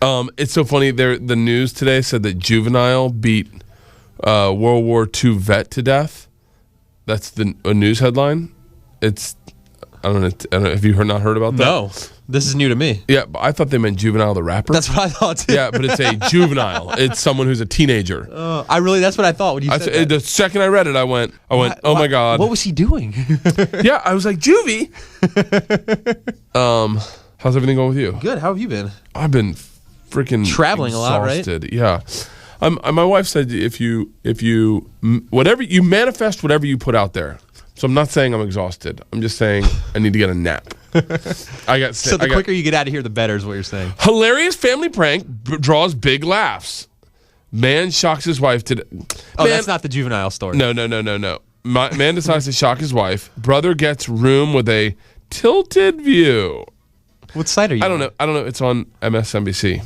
It's so funny. The news today said that Juvenile beat World War II vet to death. That's a news headline. I don't know. Have you not heard about that? No, this is new to me. Yeah, but I thought they meant Juvenile the rapper. That's what I thought too. Yeah, but it's a juvenile. It's someone who's a teenager. That's what I thought when you said that. The second I read it, I went, oh my God. What was he doing? Yeah, I was like, Juvie. How's everything going with you? Good. How have you been? I've been freaking traveling exhausted. a lot, right? Yeah. My wife said if you whatever you manifest, whatever you put out there. So I'm not saying I'm exhausted. I'm just saying I need to get a nap. So the quicker you get out of here, the better is what you're saying. Hilarious family prank draws big laughs. Man shocks his wife today. That's not the Juvenile story. No. Man decides to shock his wife. Brother gets room with a tilted view. What site are you on? I don't know. It's on MSNBC.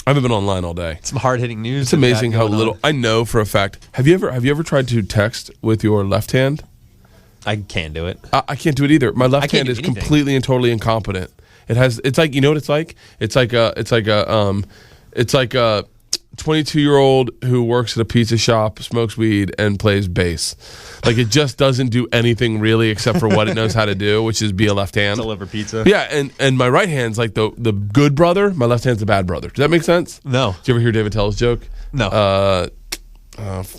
I haven't been online all day. Some hard-hitting news. It's amazing how little I know for a fact. Have you ever tried to text with your left hand? I can't do it. I can't do it either. My left hand is completely and totally incompetent. It's like, you know what it's like? It's like a 22-year-old who works at a pizza shop, smokes weed, and plays bass. Like, it just doesn't do anything really except for what it knows how to do, which is be a left hand. Deliver pizza. Yeah, and my right hand's like the good brother. My left hand's the bad brother. Does that make sense? No. Did you ever hear David Tell's joke? No.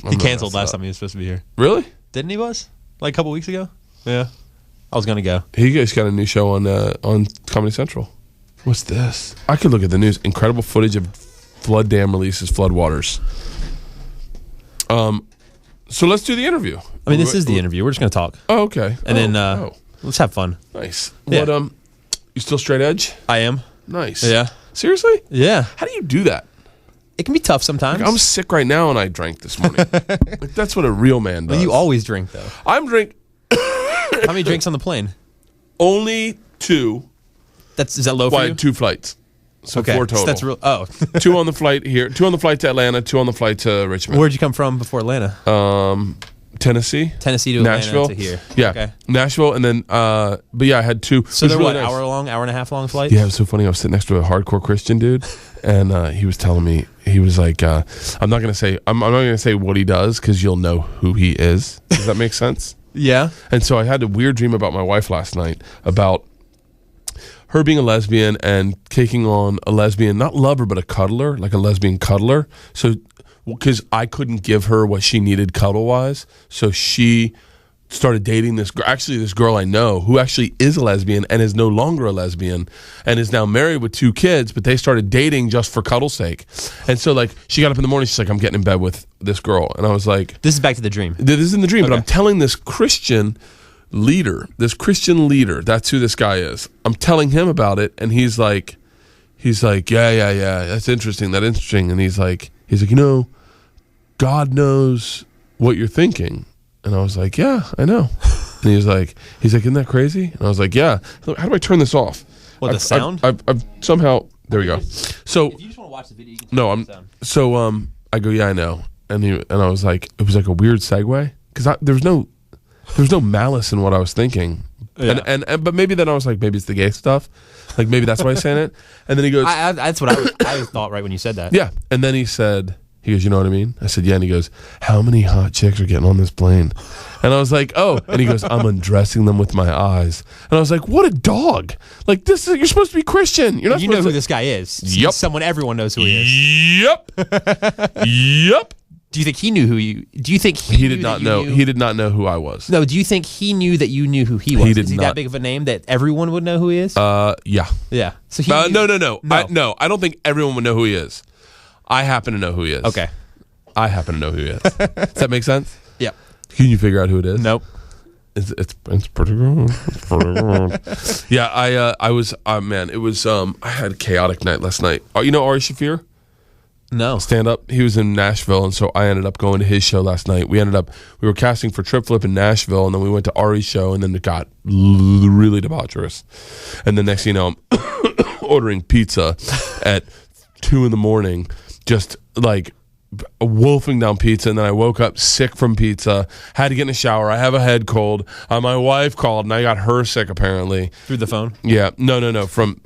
He canceled last time he was supposed to be here. Really? Didn't he was? Like a couple weeks ago? Yeah. I was going to go. He just got a new show on Comedy Central. What's this? I could look at the news. Incredible footage of flood dam releases floodwaters. So let's do the interview. I mean, this is the interview. We're just going to talk. Oh, okay. And then let's have fun. Nice. Yeah. What, you still straight edge? I am. Nice. Yeah. Seriously? Yeah. How do you do that? It can be tough sometimes. Like, I'm sick right now and I drank this morning. Like, that's what a real man does. Well, you always drink, though. I'm drink. How many drinks on the plane? Only 2. Is that low for Well, I you? had 2 flights. So 4 total. So that's real. Oh. 2 on the flight here, 2 on the flight to Atlanta, 2 on the flight to Richmond. Where'd you come from before Atlanta? Tennessee. Tennessee to Nashville. Atlanta to here. Yeah. Okay. Nashville, and then, but yeah, I had 2. So they're really what, nice. hour and a half long flights? Yeah, it was so funny. I was sitting next to a hardcore Christian dude, and he was telling me, he was like, I'm not gonna say what he does because you'll know who he is. Does that make sense? Yeah. And so I had a weird dream about my wife last night about her being a lesbian and taking on a lesbian, not lover, but a cuddler, like a lesbian cuddler. So, because I couldn't give her what she needed cuddle-wise, so she started dating this girl I know who actually is a lesbian and is no longer a lesbian and is now married with 2 kids, but they started dating just for cuddle's sake. And so, like, she got up in the morning, she's like, I'm getting in bed with this girl. And I was like... This is back to the dream. This is in the dream, Okay. but I'm telling this Christian leader, that's who this guy is. I'm telling him about it, and he's like, yeah, that's interesting. And he's like, you know, God knows what you're thinking. And I was like, yeah, I know. And he's like, isn't that crazy? And I was like, yeah. How do I turn this off? What, the sound? I've somehow, there we go. So, If you just want to watch the video, you can no, I go, yeah, I know. And I was like, it was like a weird segue because there's no malice in what I was thinking. Yeah. But maybe then I was like, maybe it's the gay stuff. Like, maybe that's why he's saying it. And then he goes... that's what I thought right when you said that. Yeah. And then he goes, you know what I mean? I said, yeah. And he goes, how many hot chicks are getting on this plane? And I was like, oh. And he goes, I'm undressing them with my eyes. And I was like, what a dog. Like, you're supposed to be Christian. You're not You know who this guy is. Yep. Everyone knows who he is. Yep. Yep. Do you think he knew who you... Do you think he did not know? He did not know who I was. No, do you think he knew that you knew who he was? He did is he not. that big of a name that everyone would know who he is? Yeah. Yeah. So he No. No. I don't think everyone would know who he is. I happen to know who he is. Okay. I happen to know who he is. Does that make sense? Yeah. Can you figure out who it is? Nope. It's pretty good. It's pretty good. Yeah, I was man, it was I had a chaotic night last night. You know Ari Shaffir? No. Stand up. He was in Nashville, and so I ended up going to his show last night. We were casting for Trip Flip in Nashville, and then we went to Ari's show, and then it got really debaucherous. And the next thing you know, I'm ordering pizza at 2 a.m, just like wolfing down pizza, and then I woke up sick from pizza, had to get in the shower. I have a head cold. My wife called, and I got her sick apparently. Through the phone? Yeah. No. From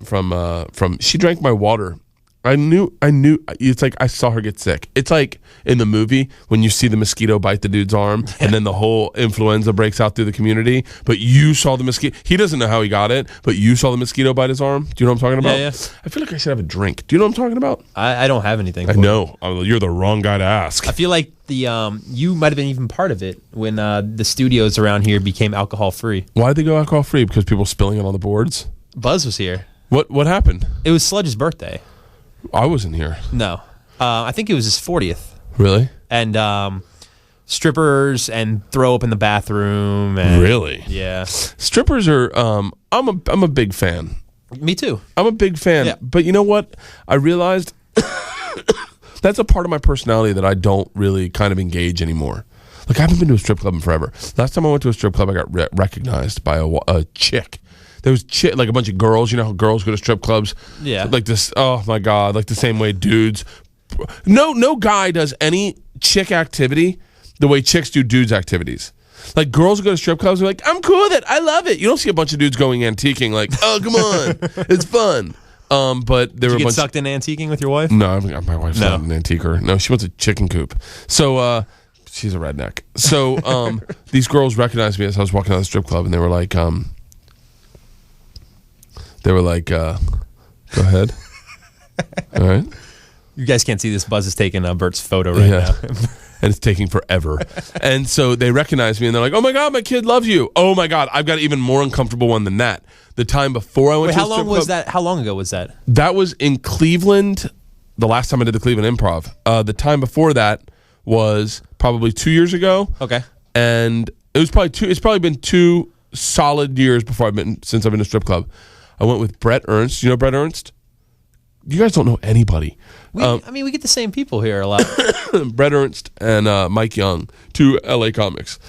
she drank my water. I knew. It's like I saw her get sick. It's like in the movie when you see the mosquito bite the dude's arm, and then the whole influenza breaks out through the community. But you saw the mosquito. He doesn't know how he got it, but you saw the mosquito bite his arm. Do you know what I'm talking about? Yeah. I feel like I should have a drink. Do you know what I'm talking about? I don't have anything. I know. You're the wrong guy to ask. I feel like you might have been even part of it when the studios around here became alcohol free. Why did they go alcohol free? Because people spilling it on the boards. Buzz was here. What happened? It was Sludge's birthday. I wasn't here. No. I think it was his 40th. Really? And strippers and throw up in the bathroom. And, really? Yeah. Strippers are. I'm a big fan. Me too. I'm a big fan. Yeah. But you know what? I realized that's a part of my personality that I don't really kind of engage anymore. Like I haven't been to a strip club in forever. Last time I went to a strip club, I got recognized by a chick. There was like a bunch of girls. You know how girls go to strip clubs? Yeah. Like this. Oh my God! Like the same way dudes. No guy does any chick activity the way chicks do dudes activities. Like girls go to strip clubs. They're like, I'm cool with it. I love it. You don't see a bunch of dudes going antiquing. Like, oh come on, it's fun. But there Did were you a get sucked in antiquing with your wife? No, my wife's not an antiquer. No, she wants a chicken coop. So she's a redneck. So these girls recognized me as I was walking out of the strip club, and they were like, go ahead. All right. You guys can't see this. Buzz is taking Bert's photo right now. And it's taking forever. And so they recognize me, and they're like, oh my God, my kid loves you. Oh my God, I've got an even more uncomfortable one than that. The time before I went to the strip club. How long was that? How long ago was that? That was in Cleveland, the last time I did the Cleveland Improv. The time before that was probably 2 years ago. Okay. And it's probably been 2 solid years since I've been to a strip club. I went with Bert Ernst. You know Bert Ernst? You guys don't know anybody. We get the same people here a lot. Bret Ernst and Mike Young, 2 LA comics.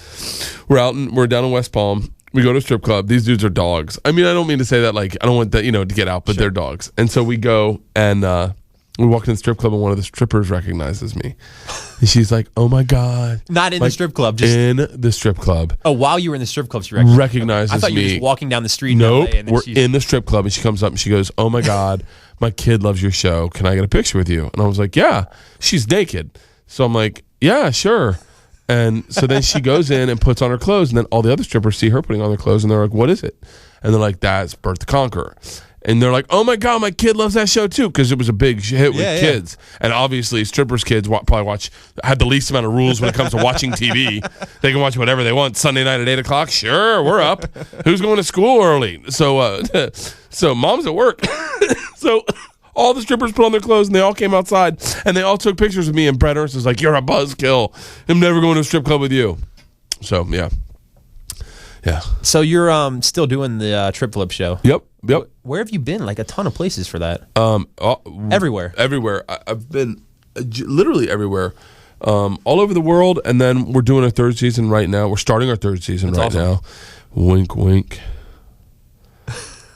We're down in West Palm. We go to a strip club. These dudes are dogs. I mean, I don't mean to say that like I don't want that to get out, but They're dogs. And so we go and we walk in the strip club, and one of the strippers recognizes me, and she's like, "Oh my God!" Not in the strip club, just in the strip club. Oh, while you were in the strip club, she recognizes me. I thought you were just walking down the street. Nope, in LA, we're in the strip club, and she comes up and she goes, "Oh my God, my kid loves your show. Can I get a picture with you?" And I was like, "Yeah." She's naked, so I'm like, "Yeah, sure." And so then she goes in and puts on her clothes, and then all the other strippers see her putting on their clothes, and they're like, "What is it?" And they're like, "That's Bert the Conqueror." And they're like, "Oh my God, my kid loves that show too," because it was a big hit with kids. And obviously, strippers' kids probably had the least amount of rules when it comes to watching TV. They can watch whatever they want. Sunday night at 8 o'clock, sure, we're up. Who's going to school early? So, so mom's at work. So all the strippers put on their clothes, and they all came outside, and they all took pictures of me. And Bret Ernst was like, "You're a buzzkill. I'm never going to a strip club with you." So yeah. So you're still doing the Trip Flip show? Yep. Where have you been? Like a ton of places for that. Everywhere. I've been literally everywhere, all over the world. And then we're doing our 3rd season right now. We're starting our 3rd season now. Wink, wink.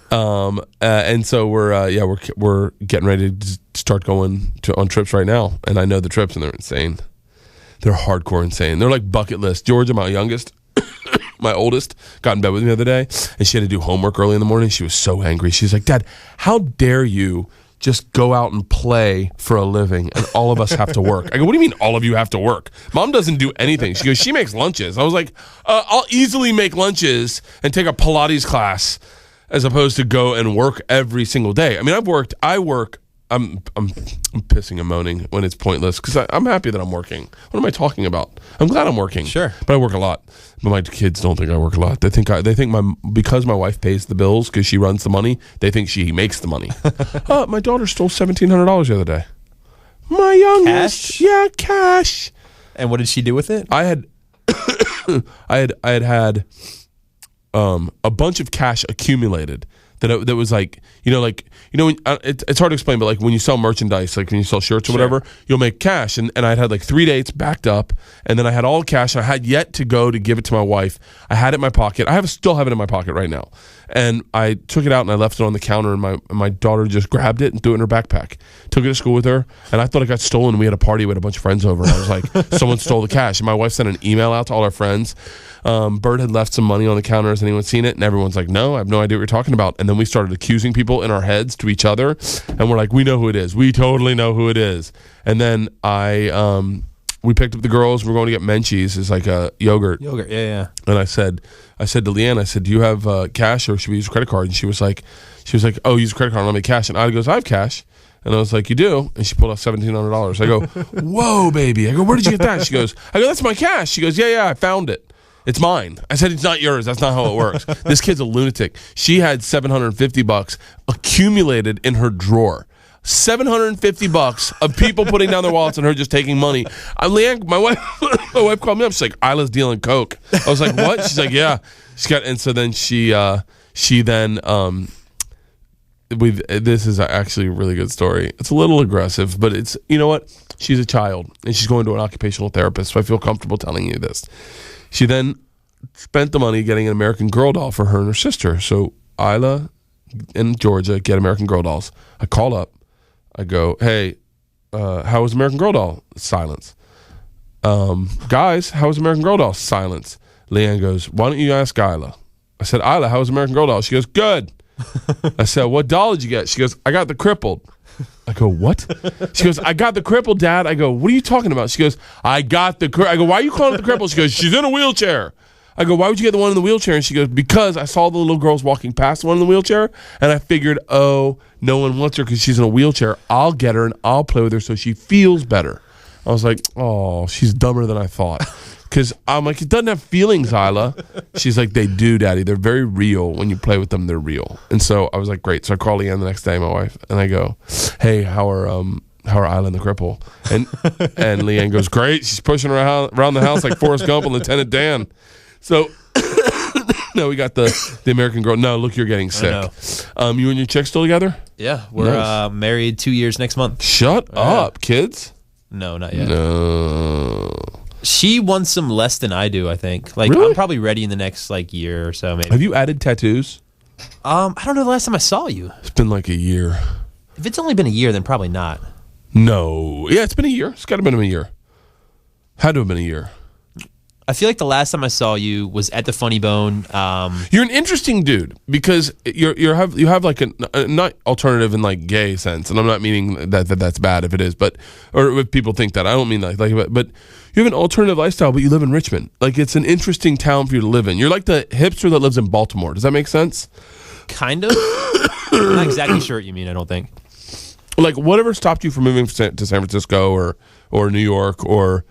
And so we're getting ready to start going on trips right now. And I know the trips, and they're insane. They're hardcore insane. They're like bucket list. Georgia, my youngest. My oldest got in bed with me the other day, and she had to do homework early in the morning. She was so angry. She's like, "Dad, how dare you just go out and play for a living, and all of us have to work?" I go, "What do you mean all of you have to work? Mom doesn't do anything." She goes, "She makes lunches." I was like, "I'll easily make lunches and take a Pilates class as opposed to go and work every single day." I mean, I work. I'm pissing and moaning when it's pointless because I'm happy that I'm working. What am I talking about? I'm glad I'm working. Sure, but I work a lot. But my kids don't think I work a lot. They think because my wife pays the bills because she runs the money. They think she makes the money. My daughter stole $1,700 the other day. My youngest, cash? Yeah, cash. And what did she do with it? I had a bunch of cash accumulated. That was like when, it's hard to explain, but like when you sell merchandise, like when you sell shirts or whatever, you'll make cash, and I had like 3 dates backed up, and then I had all cash, and I had yet to go to give it to my wife. I had it in my pocket. Still have it in my pocket right now, And I took it out and I left it on the counter, and my daughter just grabbed it and threw it in her backpack. Took it to school with her, and I thought it got stolen. We had a party with a bunch of friends over, and I was like, someone stole the cash. And my wife sent an email out to all our friends. Bert had left some money on the counter. Has anyone seen it? And everyone's like, no, I have no idea what you're talking about. And then we started accusing people in our heads to each other, and we're like, we know who it is. We totally know who it is. And then we picked up the girls. We're going to get Menchie's. It's like a yogurt. Yeah. And I said to Leanne, I said, do you have cash or should we use a credit card? And she was like, oh, use a credit card. I'll make cash. And I goes, I have cash. And I was like, you do? And she pulled out $1,700. I go, whoa, baby. I go, where did you get that? She goes, that's my cash. She goes, yeah, I found it. It's mine. I said, it's not yours. That's not how it works. This kid's a lunatic. She had $750 accumulated in her drawer. $750 of people putting down their wallets and her just taking money. Leanne, my wife called me up. She's like, Isla's dealing coke. I was like, what? She's like, yeah. And so then this is actually a really good story. It's a little aggressive, but it's, you know what? She's a child and she's going to an occupational therapist, so I feel comfortable telling you this. She then spent the money getting an American Girl doll for her and her sister. So Isla and Georgia get American Girl dolls. I call up. I go, hey, how was American Girl doll? Silence. Guys, how was American Girl doll? Silence. Leanne goes, why don't you ask Isla? I said, Isla, how was American Girl doll? She goes, good. I said, what doll did you get? She goes, I got the crippled. I go, what? She goes, I got the crippled, Dad. I go, what are you talking about? She goes, I got the crippled. I go, why are you calling it the crippled? She goes, she's in a wheelchair. I go, why would you get the one in the wheelchair? And she goes, because I saw the little girls walking past the one in the wheelchair, and I figured, oh, no one wants her because she's in a wheelchair. I'll get her and I'll play with her so she feels better. I was like, oh, she's dumber than I thought. Because I'm like, it doesn't have feelings, Isla. She's like, they do, Daddy. They're very real. When you play with them, they're real. And so I was like, great. So I call Leanne the next day, my wife, and I go, hey, how are Isla and the cripple? And Leanne goes, great. She's pushing her around the house like Forrest Gump and Lieutenant Dan. So no, we got the American Girl. No, look, you're getting sick. You and your chick still together? Yeah, we're married 2 years next month. Shut up, kids. No, not yet. No. She wants some less than I do, I think. Like, really? I'm probably ready in the next year or so, maybe. Have you added tattoos? I don't know the last time I saw you. It's been like a year. If it's only been a year, then probably not. No. Yeah, it's been a year. It's got to have been a year. Had to have been a year. I feel like the last time I saw you was at the Funny Bone. You're an interesting dude because you have like a not alternative in like gay sense, and I'm not meaning that's bad if it is, but or if people think that, I don't mean that but you have an alternative lifestyle, but you live in Richmond. Like, it's an interesting town for you to live in. You're like the hipster that lives in Baltimore. Does that make sense? Kind of. I'm not exactly sure what you mean. I don't think. Like, whatever stopped you from moving to San Francisco or New York or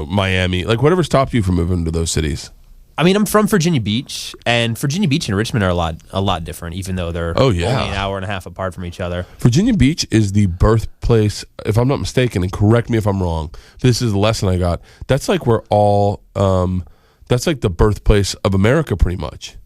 Miami, like whatever stopped you from moving to those cities? I mean, I'm from Virginia Beach, and Virginia Beach and Richmond are a lot different, even though they're only an hour and a half apart from each other. Virginia Beach is the birthplace, if I'm not mistaken, and correct me if I'm wrong, this is the lesson I got. That's like where that's like the birthplace of America, pretty much.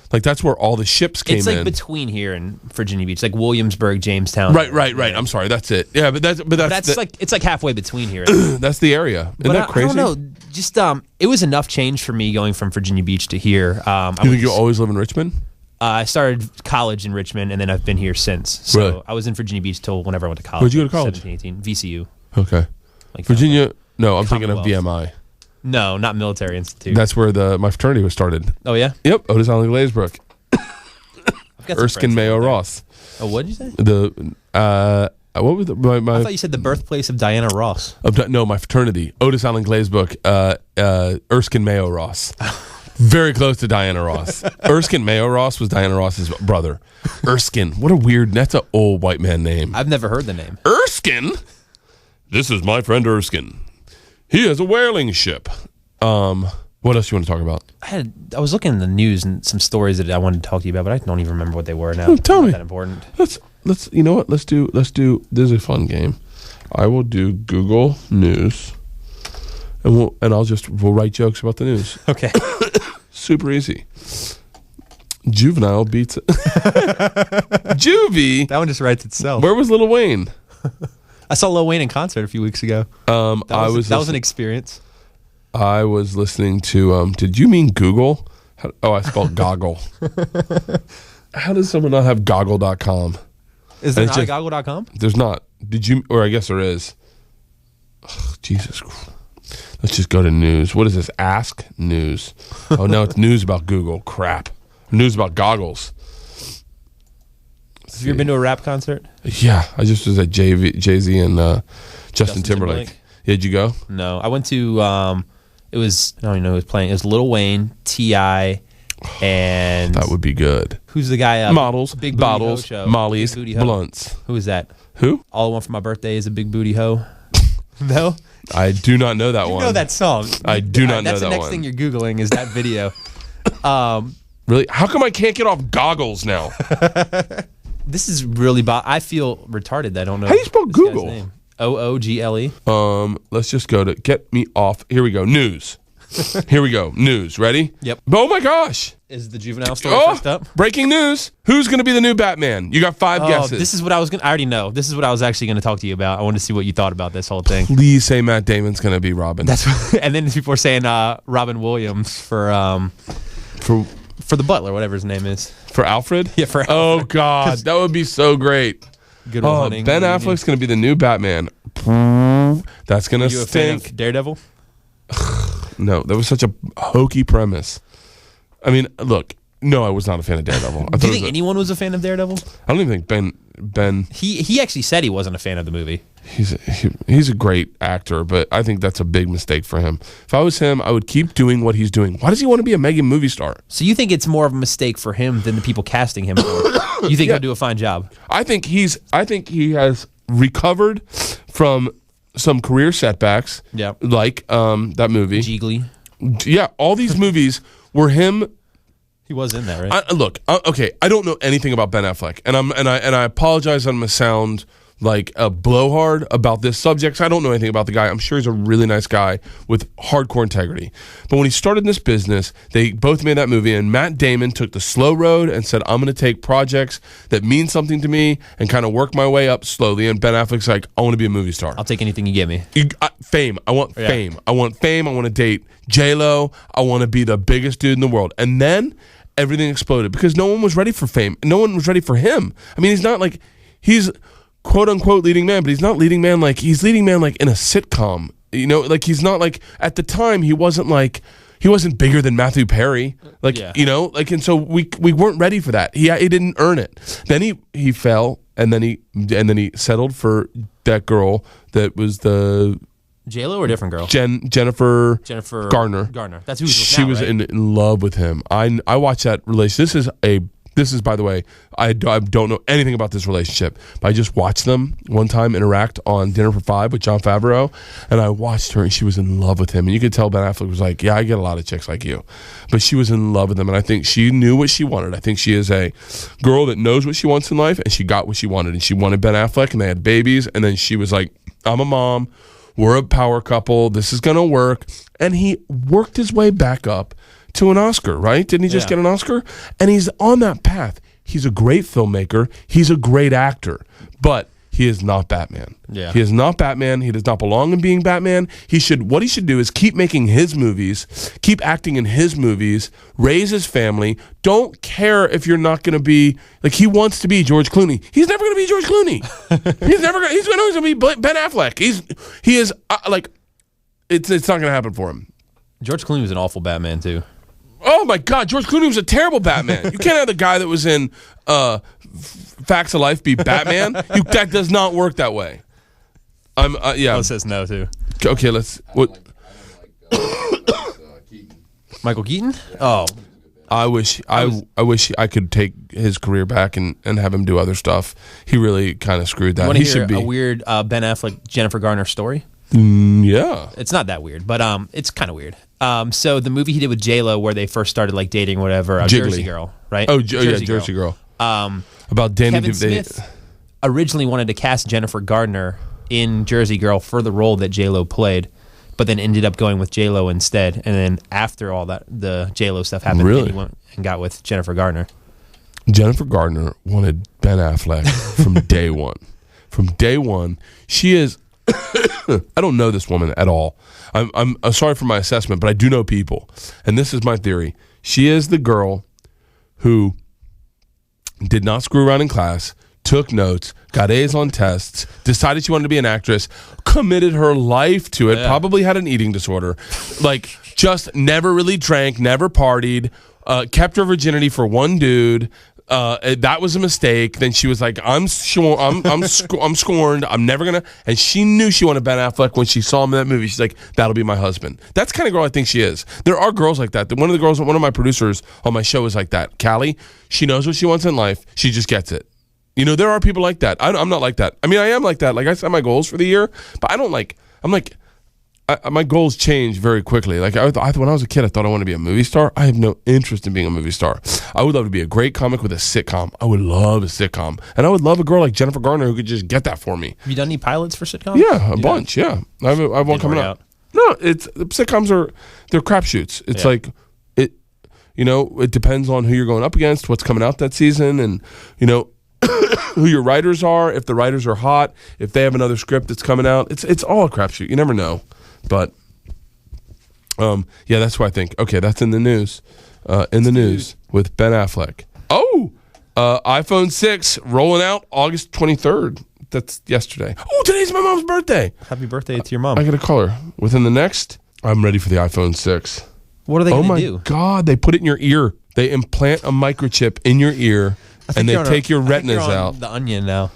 Like, that's where all the ships came in. It's like between here and Virginia Beach, like Williamsburg, Jamestown. Right. I'm sorry, that's it. Yeah, but that's like it's like halfway between here. That's the area. Isn't that crazy? I don't know. Just it was enough change for me going from Virginia Beach to here. You think you'll always live in Richmond? I started college in Richmond, and then I've been here since. So really? I was in Virginia Beach till whenever I went to college. Where'd you go to college? 17, 18. VCU. Okay. Like Virginia. No, I'm thinking of VMI. No, not Military Institute. That's where my fraternity was started. Oh yeah. Yep. Otis Allen Glazebrook. Erskine Mayo Ross. Oh, what did you say? What was my? I thought you said the birthplace of Diana Ross. No, my fraternity. Otis Allen Glazebrook. Erskine Mayo Ross. Very close to Diana Ross. Erskine Mayo Ross was Diana Ross's brother. Erskine. What a weird. That's an old white man name. I've never heard the name. Erskine. This is my friend Erskine. He has a whaling ship. What else you want to talk about? I was looking in the news and some stories that I wanted to talk to you about, but I don't even remember what they were now. Tell me. That important. Let's you know what? Let's do this is a fun game. I will do Google News and we'll write jokes about the news. Okay. Super easy. Juvenile beats Juvie. That one just writes itself. Where was Lil Wayne? I saw Lil Wayne in concert a few weeks ago. That was an experience. I was listening to. Did you mean Google? I spelled goggle. How does someone not have goggle.com? Is there not a goggle.com? There's not. Did you? Or I guess there is. Oh, Jesus Christ. Let's just go to news. What is this? Ask News. Oh, no, it's news about Google. Crap. News about goggles. Have you ever been to a rap concert? Yeah. I just was at Jay-Z and Justin Timberlake. Yeah, did you go? No. I went to, it was, I don't even know who was playing. It was Lil Wayne, T.I., and... That would be good. Who's the guy? Models, Big bottles, show. mollies, blunts. Who is that? Who? All I Want for My Birthday is a Big Booty Hoe. No? I do not know that one. You know that song. I do not know that one. That's the next thing you're Googling is that video. Really? How come I can't get off goggles now? This is really... I feel retarded that I don't know. How do you spell Google? Oogle. Let's just go to get me off. Here we go. News. Here we go. News. Ready? Yep. Oh my gosh. Is the juvenile story first up? Breaking news. Who's going to be the new Batman? You got 5 guesses. This is what I already know. This is what I was actually going to talk to you about. I wanted to see what you thought about this whole thing. Please say Matt Damon's going to be Robin. And then people are saying Robin Williams for the butler, whatever his name is. For Alfred? Yeah, for Alfred. Oh God, that would be so great. Good old Ben Affleck's going to be the new Batman. That's going to stink. Fan of Daredevil? No, that was such a hokey premise. I mean, look, no, I was not a fan of Daredevil. Do you think anyone was a fan of Daredevil? I don't even think Ben. He actually said he wasn't a fan of the movie. He's a great actor, but I think that's a big mistake for him. If I was him, I would keep doing what he's doing. Why does he want to be a mega movie star? So you think it's more of a mistake for him than the people casting him? You think he'll do a fine job? I think he has recovered from some career setbacks. Yeah, like that movie, Jiggly. Yeah, all these movies were him. He was in that, right? Look, okay, I don't know anything about Ben Affleck, and I apologize. I'm gonna sound like a blowhard about this subject. I don't know anything about the guy. I'm sure he's a really nice guy with hardcore integrity. But when he started in this business, they both made that movie, and Matt Damon took the slow road and said, I'm going to take projects that mean something to me and kind of work my way up slowly. And Ben Affleck's like, I want to be a movie star. I'll take anything you give me. Fame. I want fame. I want fame. I want to date J-Lo. I want to be the biggest dude in the world. And then everything exploded because no one was ready for fame. No one was ready for him. I mean, he's not like... He's quote unquote leading man, but he's not leading man like he's leading man like in a sitcom. You know, like he's not like at the time he wasn't bigger than Matthew Perry. Like you know, like and so we weren't ready for that. He didn't earn it. Then he fell and then he settled for that girl that was the J-Lo or a different girl? Jennifer Garner. That's who she was right? in love with him. I watched that relationship. This is, by the way, I don't know anything about this relationship, but I just watched them one time interact on Dinner for Five with Jon Favreau, and I watched her, and she was in love with him. And you could tell Ben Affleck was like, yeah, I get a lot of chicks like you. But she was in love with him, and I think she knew what she wanted. I think she is a girl that knows what she wants in life, and she got what she wanted. And she wanted Ben Affleck, and they had babies, and then she was like, I'm a mom. We're a power couple. This is going to work. And he worked his way back up to an Oscar, right? Didn't he just get an Oscar? And he's on that path. He's a great filmmaker. He's a great actor. But he is not Batman. Yeah. He is not Batman. He does not belong in being Batman. What he should do is keep making his movies, keep acting in his movies, raise his family. Don't care if you're not going to be, like he wants to be George Clooney. He's never going to be George Clooney. He's going to be Ben Affleck. He is like, it's not going to happen for him. George Clooney was an awful Batman too. Oh my God, George Clooney was a terrible Batman. You can't have the guy that was in Facts of Life be Batman. That does not work that way. It says no too. Okay, let's. What? Michael Keaton? Oh, I wish I could take his career back and have him do other stuff. He really kind of screwed that. You want to hear a weird Ben Affleck Jennifer Garner story? Yeah, it's not that weird, but it's kind of weird. So the movie he did with J-Lo, where they first started like dating, whatever, Jersey Girl, right? Oh, Jersey Girl. About Danny Kevin Smith originally wanted to cast Jennifer Gardner in Jersey Girl for the role that J-Lo played, but then ended up going with J-Lo instead. And then after all that, the J-Lo stuff happened, and he went and got with Jennifer Gardner. Jennifer Gardner wanted Ben Affleck from day one. From day one, she is I don't know this woman at all. I'm sorry for my assessment, but I do know people. And this is my theory. She is the girl who did not screw around in class, took notes, got A's on tests, decided she wanted to be an actress, committed her life to it, probably had an eating disorder, like just never really drank, never partied, kept her virginity for one dude. That was a mistake. Then she was like, I'm scorned. I'm never gonna. And she knew she wanted Ben Affleck when she saw him in that movie. She's like, that'll be my husband. That's the kind of girl I think she is. There are girls like that. One of my producers on my show is like that. Callie, she knows what she wants in life. She just gets it. You know, there are people like that. I'm not like that. I mean, I am like that. Like I set my goals for the year, but I don't like. My goals change very quickly. Like when I was a kid, I thought I wanted to be a movie star. I have no interest in being a movie star. I would love to be a great comic with a sitcom. I would love a sitcom, and I would love a girl like Jennifer Garner who could just get that for me. Have you done any pilots for sitcoms? Yeah, a bunch. Yeah, I have one coming out. No, sitcoms they're crapshoots. It's like it. You know, it depends on who you're going up against, what's coming out that season, and you know. Who your writers are, if the writers are hot, if they have another script that's coming out. It's all a crapshoot. You never know. But yeah, that's why I think. Okay, that's in the news. News with Ben Affleck. Oh, iPhone 6 rolling out August 23rd. That's yesterday. Oh, today's my mom's birthday. Happy birthday to your mom. I got to call her within the next. I'm ready for the iPhone 6. What are they going to do? Oh my God, they put it in your ear. They implant a microchip in your ear. And they take your retinas out. The Onion now.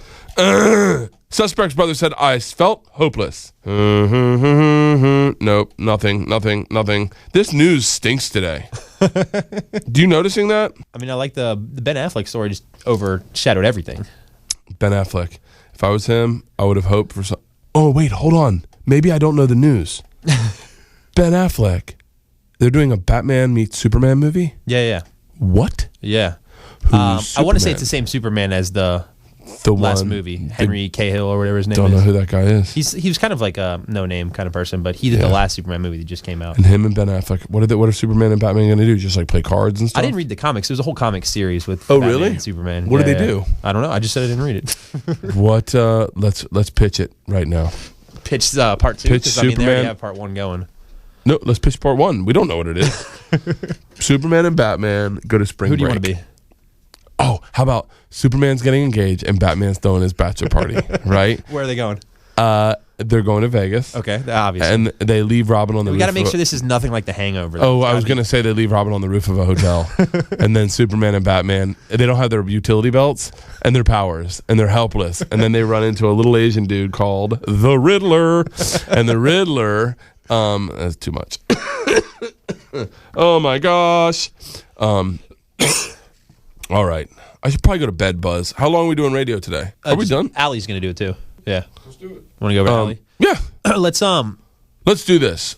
Suspect's brother said, I felt hopeless. Nope, nothing. This news stinks today. Do you noticing that? I mean, I like the Ben Affleck story just overshadowed everything. Ben Affleck. If I was him, I would have hoped for some. Oh, wait, hold on. Maybe I don't know the news. Ben Affleck. They're doing a Batman meets Superman movie? Yeah. What? Yeah. I want to say it's the same Superman as the last movie, Henry Cahill or whatever his name is. Don't know who that guy is. He was kind of like a no-name kind of person, but he did the last Superman movie that just came out. And him and Ben Affleck. What are Superman and Batman going to do? Just like play cards and stuff? I didn't read the comics. There was a whole comic series with Batman really? And Superman. What did they do? I don't know. I just said I didn't read it. What? Let's pitch it right now. Pitch part 2? Pitch Superman. I mean, they already have part 1 going. No, let's pitch part 1. We don't know what it is. Superman and Batman go to spring break. Who do you want to be? Oh, how about Superman's getting engaged and Batman's throwing his bachelor party, right? Where are they going? They're going to Vegas. Okay, obviously. And they leave Robin on the roof. We got to make sure this is nothing like The Hangover. Oh, I was going to say they leave Robin on the roof of a hotel. And then Superman and Batman, they don't have their utility belts and their powers, and they're helpless. And then they run into a little Asian dude called the Riddler. And the Riddler, that's too much. Oh, my gosh. All right. I should probably go to bed, Buzz. How long are we doing radio today? Are we done? Allie's going to do it too. Yeah. Let's do it. Want to go over to Allie? Yeah. Let's do this.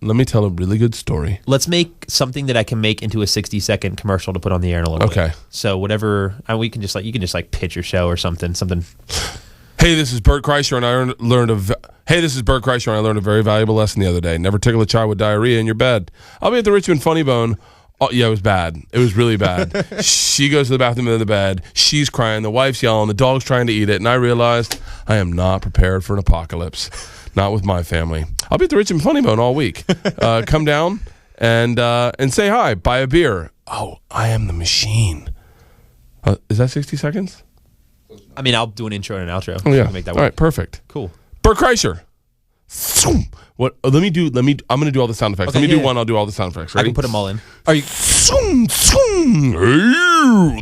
Let me tell a really good story. Let's make something that I can make into a 60-second commercial to put on the air in a little bit. Okay. So whatever, we can just you can just pitch your show or something. Hey, this is Bert Kreischer, and I learned a very valuable lesson the other day. Never tickle a child with diarrhea in your bed. I'll be at the Richmond Funny Bone. Oh, yeah, it was bad. It was really bad. She goes to the bathroom in the bed. She's crying. The wife's yelling. The dog's trying to eat it. And I realized I am not prepared for an apocalypse. Not with my family. I'll be at the Richmond Funny Bone all week. Come down and say hi. Buy a beer. Oh, I am the machine. Is that 60 seconds? I mean, I'll do an intro and an outro. Oh, yeah. Make that work. All right, perfect. Cool. Bert Kreischer. What? I'm going to do all the sound effects. Okay, let me do one. I'll do all the sound effects. Ready? I can put them all in. Are you? Hey,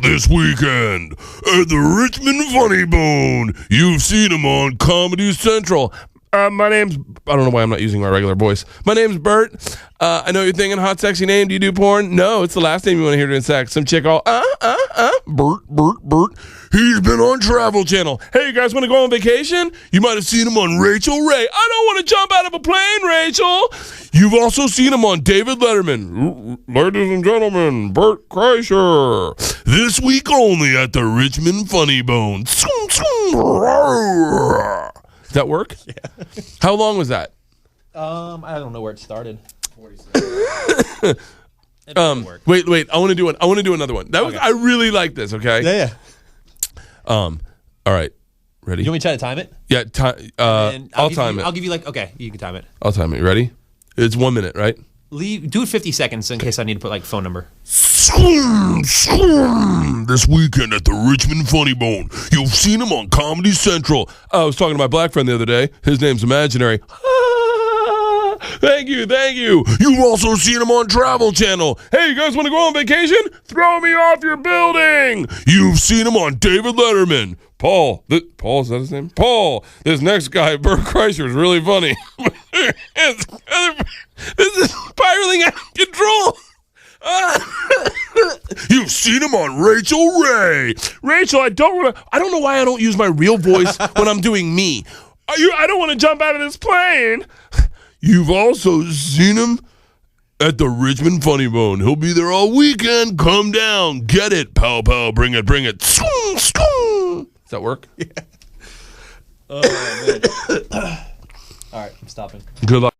this weekend at the Richmond Funny Bone. You've seen him on Comedy Central. My name's... I don't know why I'm not using my regular voice. My name's Bert. I know you're thinking, hot, sexy name. Do you do porn? No, it's the last name you want to hear during sex. Some chick all, Bert. He's been on Travel Channel. Hey, you guys want to go on vacation? You might have seen him on Rachel Ray. I don't want to jump out of a plane, Rachel. You've also seen him on David Letterman. Ladies and gentlemen, Bert Kreischer. This week only at the Richmond Funny Bone. Does that work? Yeah. How long was that? I don't know where it started. 46. Wait. I want to do another one. That was. Okay. I really like this. Okay. Yeah. All right. Ready? You want me to try to time it? Yeah, I'll time it. I'll give you okay, you can time it. I'll time it. Ready? It's 1 minute, right? Do it 50 seconds in case I need to put phone number. This weekend at the Richmond Funny Bone. You've seen him on Comedy Central. I was talking to my black friend the other day. His name's Imaginary. Thank you. You've also seen him on Travel Channel. Hey, you guys want to go on vacation? Throw me off your building. You've seen him on David Letterman. Paul, is that his name? Paul, this next guy, Bert Kreischer, is really funny. This is spiraling out of control. You've seen him on Rachel Ray. Rachel, I don't know why I don't use my real voice when I'm doing me. I don't want to jump out of this plane. You've also seen him at the Richmond Funny Bone. He'll be there all weekend. Come down. Get it, pow, pow. Bring it. Does that work? Yeah. Oh, man. All right, I'm stopping. Good luck.